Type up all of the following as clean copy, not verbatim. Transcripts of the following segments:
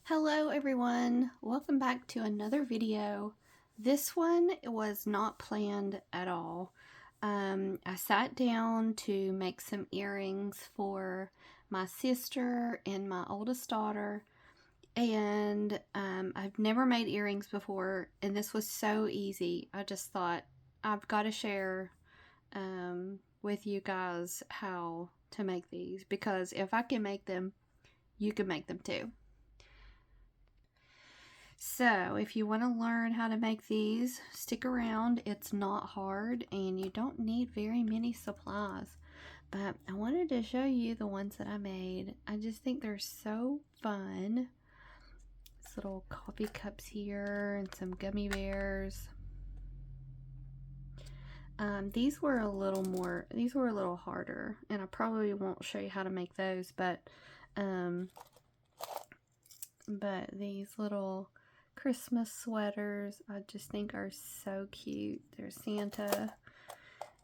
Hello everyone, welcome back to another video. This one was not planned at all. I sat down to make some earrings for my sister and my oldest daughter, and I've never made earrings before, and this was so easy. I just thought I've got to share with you guys how to make these, because if I can make them, you can make them too. So if you want to learn how to make these, stick around. It's not hard and you don't need very many supplies. But I wanted to show you the ones that I made. I just think they're so fun. These little coffee cups here and some gummy bears. These were a little harder, and I probably won't show you how to make those, but these little Christmas sweaters I just think are so cute. There's Santa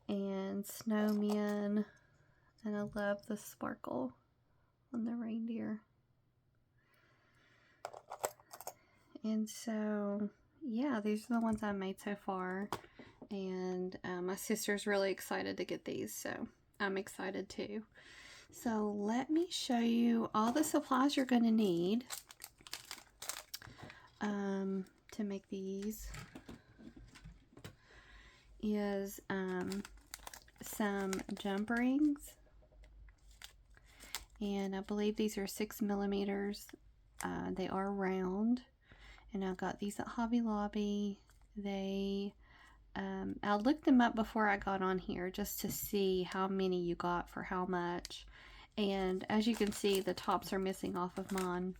and snowmen, and I love the sparkle on the reindeer. And so yeah, these are the ones I made so far, and my sister's really excited to get these, so I'm excited too. So let me show you all the supplies you're going to need to make these. Is some jump rings, and I believe these are 6 millimeters. They are round, and I got these at Hobby Lobby. I looked them up before I got on here just to see how many you got for how much, and as you can see, the tops are missing off of mine.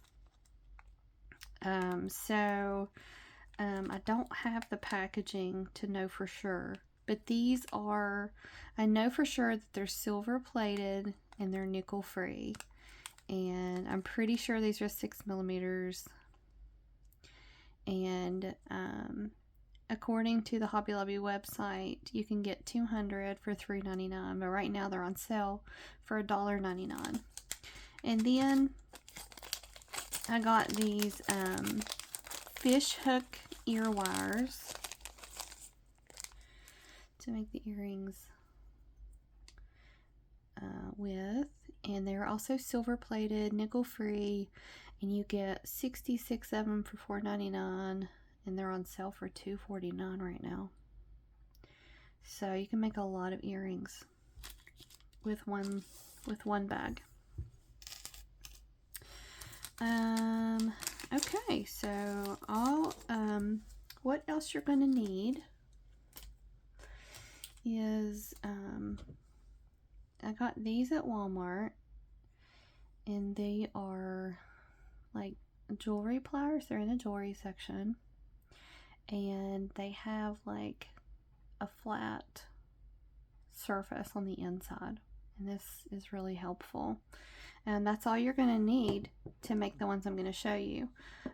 I don't have the packaging to know for sure, but these are, I know for sure that they're silver plated and they're nickel free, and I'm pretty sure these are 6 millimeters. And according to the Hobby Lobby website, you can get 200 for $3.99, but right now they're on sale for $1.99. And then I got these fish hook ear wires to make the earrings with, and they're also silver plated, nickel free, and you get 66 of them for $4.99, and they're on sale for $2.49 right now. So you can make a lot of earrings with one bag. Okay, so what else you're going to need is, I got these at Walmart, and they are like jewelry pliers. They're in the jewelry section, and they have like a flat surface on the inside, and this is really helpful. And that's all you're going to need to make the ones I'm going to show you.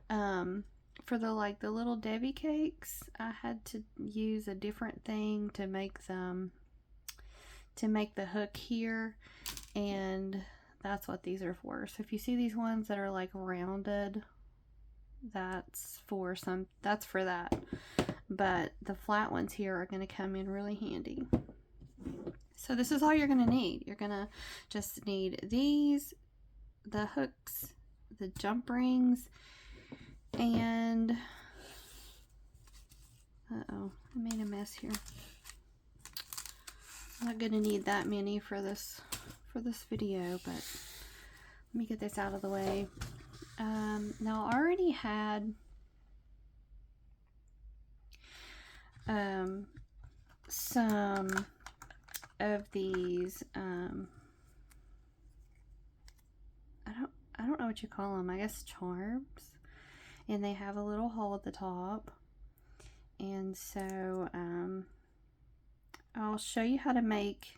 For the little Debbie cakes, I had to use a different thing to make them, to make the hook here, and that's what these are for. So if you see these ones that are like rounded, that's for that. But the flat ones here are going to come in really handy. So this is all you're going to need. You're going to just need these, the hooks, the jump rings, and uh-oh, I made a mess here. I'm not going to need that many for this video, but let me get this out of the way. Now I already had some of these, I don't know what you call them, I guess charms, and they have a little hole at the top. And so I'll show you how to make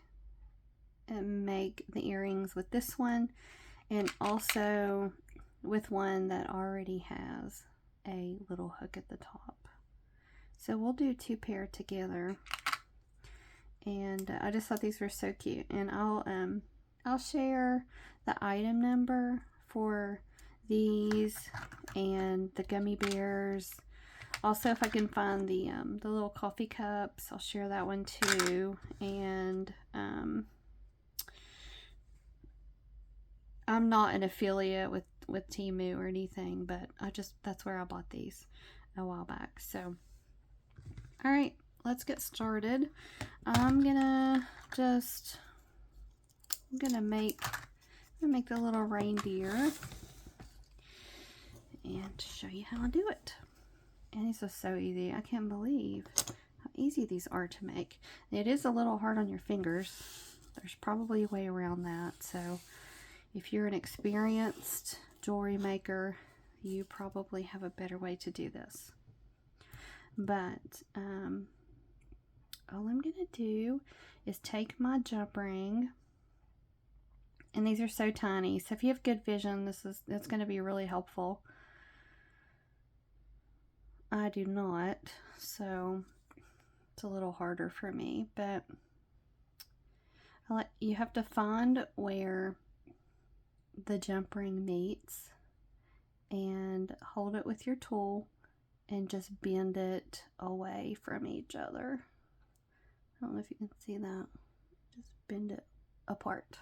the earrings with this one, and also with one that already has a little hook at the top. So we'll do 2 pair together, and I just thought these were so cute. And I'll share the item number for these and the gummy bears. Also, if I can find the little coffee cups, I'll share that one too. And I'm not an affiliate with Temu or anything, but that's where I bought these a while back. So, all right, let's get started. I'm gonna make the little reindeer and show you how I do it. And these are so easy. I can't believe how easy these are to make. It is a little hard on your fingers. There's probably a way around that. So if you're an experienced jewelry maker, you probably have a better way to do this. But all I'm going to do is take my jump ring. And these are so tiny. So if you have good vision, that's going to be really helpful. I do not, so it's a little harder for me, but you have to find where the jump ring meets and hold it with your tool and just bend it away from each other. I don't know if you can see that. Just bend it apart.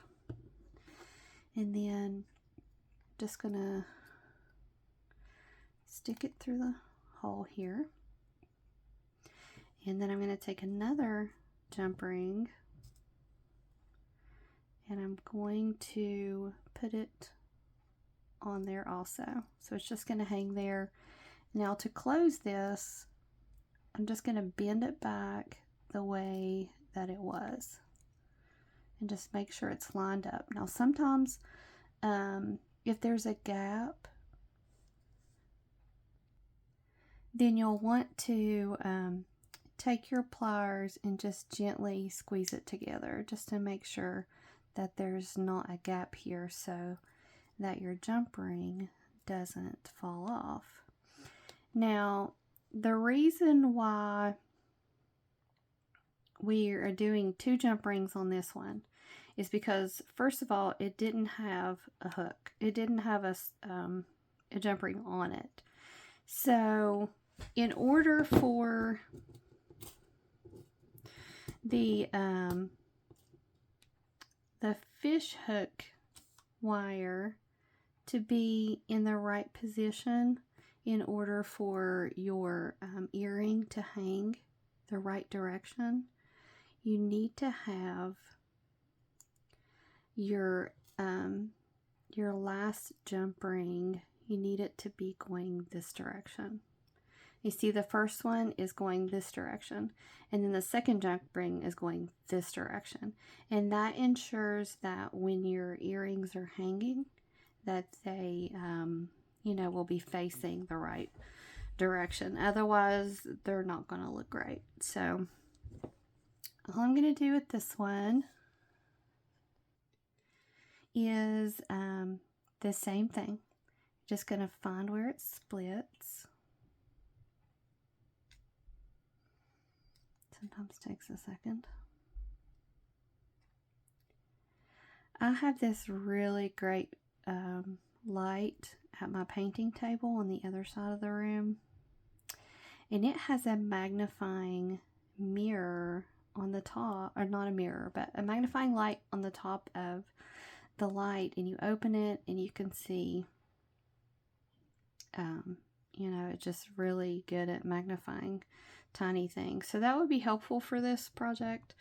And then just gonna stick it through the hole here. And then I'm going to take another jump ring and I'm going to put it on there also. So it's just going to hang there. Now to close this, I'm just going to bend it back the way that it was and just make sure it's lined up. Now sometimes if there's a gap, then you'll want to take your pliers and just gently squeeze it together just to make sure that there's not a gap here so that your jump ring doesn't fall off. Now, the reason why we are doing 2 jump rings on this one is because, first of all, it didn't have a hook. It didn't have a jump ring on it. So in order for the fish hook wire to be in the right position, in order for your earring to hang the right direction, you need to have your last jump ring, you need it to be going this direction. You see, the first one is going this direction, and then the second jump ring is going this direction. And that ensures that when your earrings are hanging, that they, will be facing the right direction. Otherwise, they're not going to look great. So, all I'm going to do with this one is the same thing. Just going to find where it splits. Sometimes takes a second. I have this really great light at my painting table on the other side of the room, and it has a magnifying mirror on the top, or not a mirror, but a magnifying light on the top of the light, and you open it and you can see it's just really good at magnifying tiny things. So that would be helpful for this project,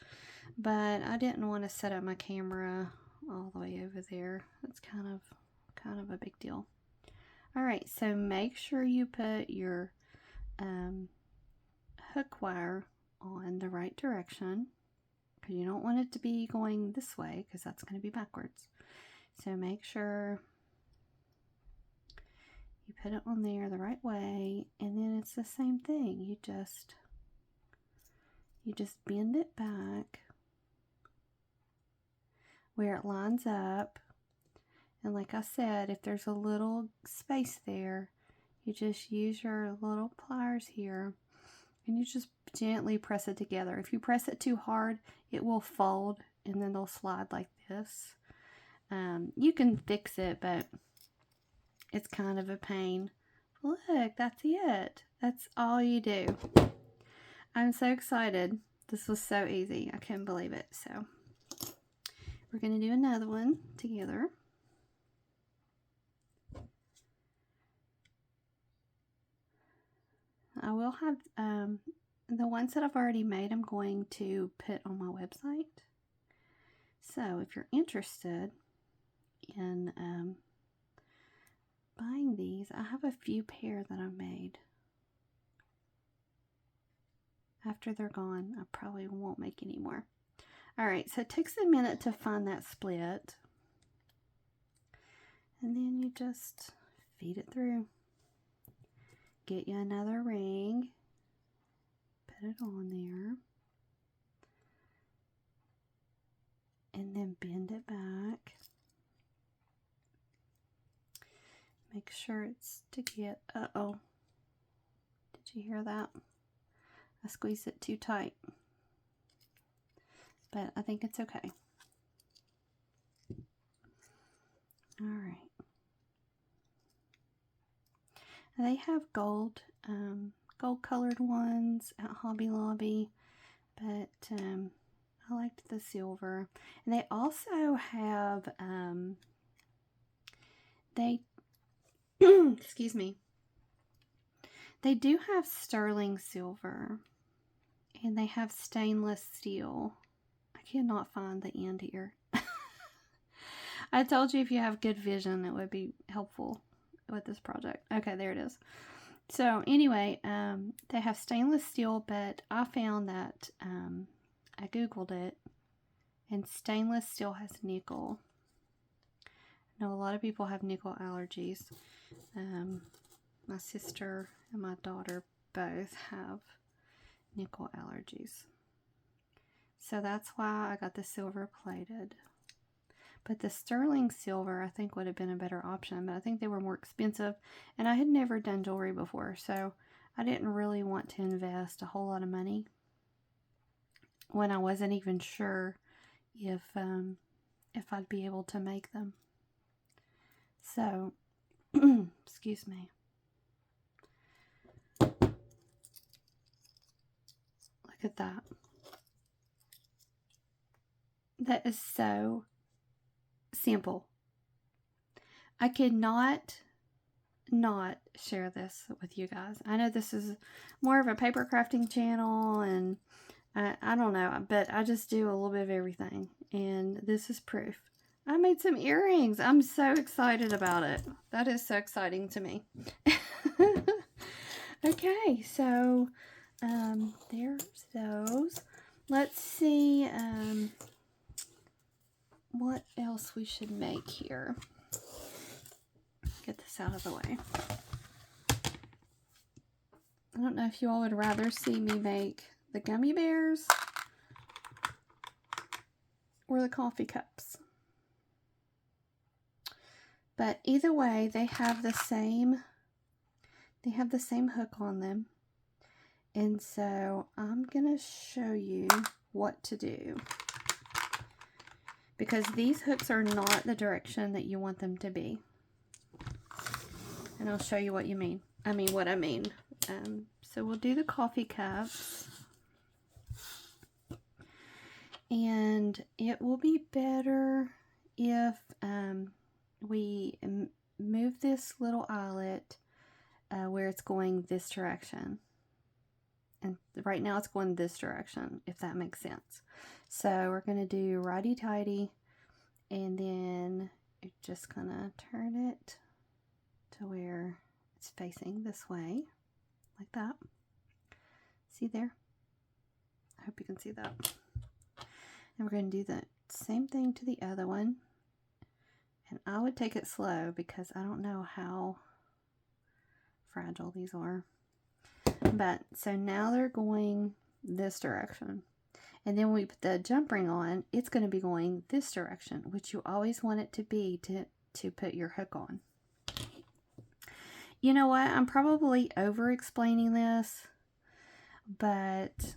but I didn't want to set up my camera all the way over there. That's kind of a big deal. All right, so make sure you put your hook wire on the right direction, because you don't want it to be going this way, because that's going to be backwards. So make sure you put it on there the right way, and then it's the same thing. You just bend it back where it lines up. And like I said, if there's a little space there, you just use your little pliers here and you just gently press it together. If you press it too hard, it will fold and then they'll slide like this. You can fix it, but it's kind of a pain. Look, that's it. That's all you do. I'm so excited. This was so easy. I couldn't believe it. So we're going to do another one together. I will have the ones that I've already made, I'm going to put on my website. So if you're interested in buying these, I have a few pair that I made. After they're gone, I probably won't make any more. Alright, so it takes a minute to find that split. And then you just feed it through. Get you another ring. Put it on there. And then bend it back. Make sure it's sticky. Uh-oh. Did you hear that? I squeezed it too tight. But I think it's okay. Alright. They have gold colored ones at Hobby Lobby, but I liked the silver. And they also have excuse me, they do have sterling silver, and they have stainless steel. I cannot find the end here. I told you if you have good vision it would be helpful with this project. Okay, there it is. So anyway, they have stainless steel, but I found that I googled it, and stainless steel has nickel. I know a lot of people have nickel allergies. My sister and my daughter both have nickel allergies, so that's why I got the silver plated. But the sterling silver I think would have been a better option, but I think they were more expensive, and I had never done jewelry before, so I didn't really want to invest a whole lot of money when I wasn't even sure if I'd be able to make them. So, excuse me. Look at that. That is so simple. I could not share this with you guys. I know this is more of a paper crafting channel, and I don't know, but I just do a little bit of everything, and this is proof. I made some earrings. I'm so excited about it. That is so exciting to me. Okay, so there's those. Let's see what else we should make here. Get this out of the way. I don't know if you all would rather see me make the gummy bears or the coffee cups. But either way, they have the same hook on them. And so I'm going to show you what to do, because these hooks are not the direction that you want them to be. And I'll show you what I mean. So we'll do the coffee cups. And it will be better if we move this little eyelet where it's going this direction. And right now it's going this direction, if that makes sense. So we're going to do righty-tighty, and then you're just going to turn it to where it's facing this way, like that. See there? I hope you can see that. And we're going to do the same thing to the other one. And I would take it slow because I don't know how fragile these are. But so now they're going this direction. And then when we put the jump ring on, it's going to be going this direction, which you always want it to be to put your hook on. You know what? I'm probably over-explaining this, but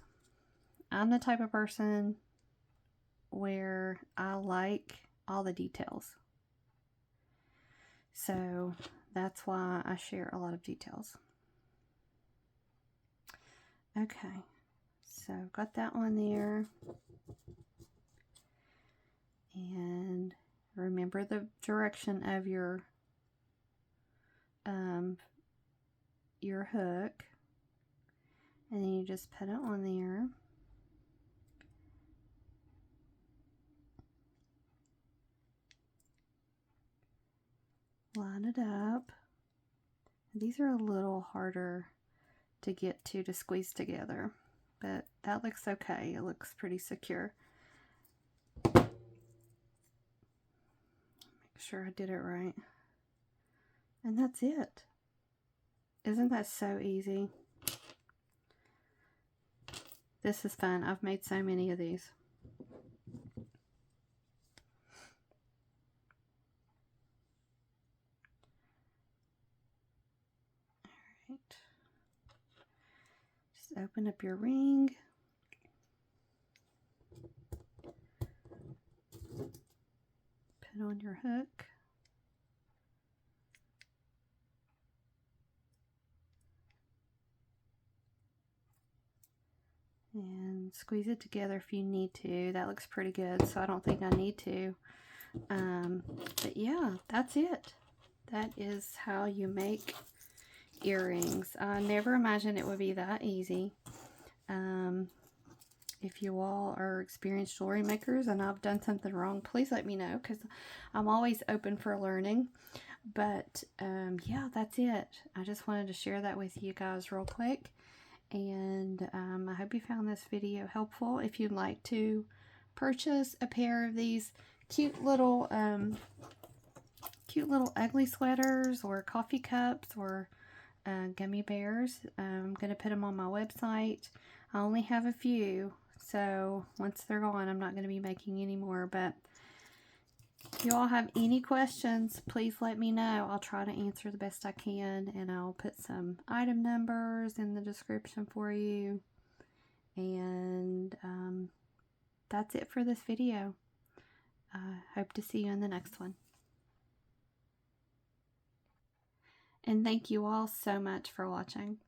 I'm the type of person where I like all the details. So That's why I share a lot of details. Okay, so got that one there. And remember the direction of your hook. And then you just put it on there. Line it up. These are a little harder to get to squeeze together, but that looks okay. It looks pretty secure. Make sure I did it right. And that's it. Isn't that so easy? This is fun. I've made so many of these. All right. Just open up your ring. Put on your hook. And squeeze it together if you need to. That looks pretty good, so I don't think I need to. But yeah, that's it. That is how you make earrings. I never imagined it would be that easy. If you all are experienced jewelry makers and I've done something wrong, please let me know, because I'm always open for learning. But yeah, that's it. I just wanted to share that with you guys real quick. And I hope you found this video helpful. If you'd like to purchase a pair of these cute little ugly sweaters or coffee cups or gummy bears, I'm going to put them on my website. I only have a few, so once they're gone, I'm not going to be making any more. But if you all have any questions, please let me know. I'll try to answer the best I can, and I'll put some item numbers in the description for you. And that's it for this video. Hope to see you in the next one. And thank you all so much for watching.